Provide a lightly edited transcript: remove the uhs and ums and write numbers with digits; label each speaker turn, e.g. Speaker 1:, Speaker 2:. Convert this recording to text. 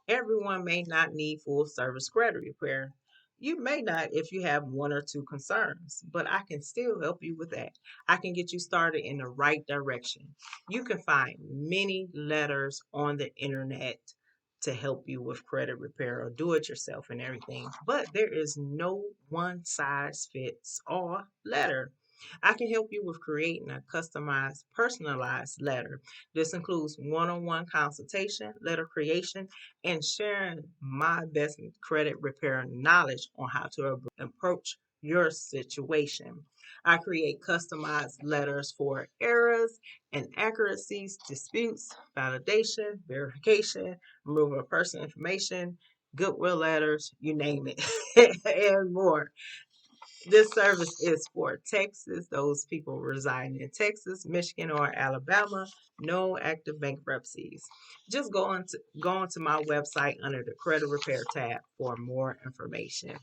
Speaker 1: Everyone may not need full service credit repair. You may not if you have one or two concerns, but I can still help you with that. I can get you started in the right direction. You can find many letters on the internet to help you with credit repair or do it yourself and everything, but there is no one size fits all letter. I can help you with creating a customized, personalized letter. This includes one on one consultation, letter creation, and sharing my best credit repair knowledge on how to approach your situation. I create customized letters for errors, inaccuracies, disputes, validation, verification, removal of personal information, goodwill letters, you name it, and more. This service is for Texas, those people residing in Texas, Michigan, or Alabama. No active bankruptcies. Just go on to my website under the credit repair tab for more information.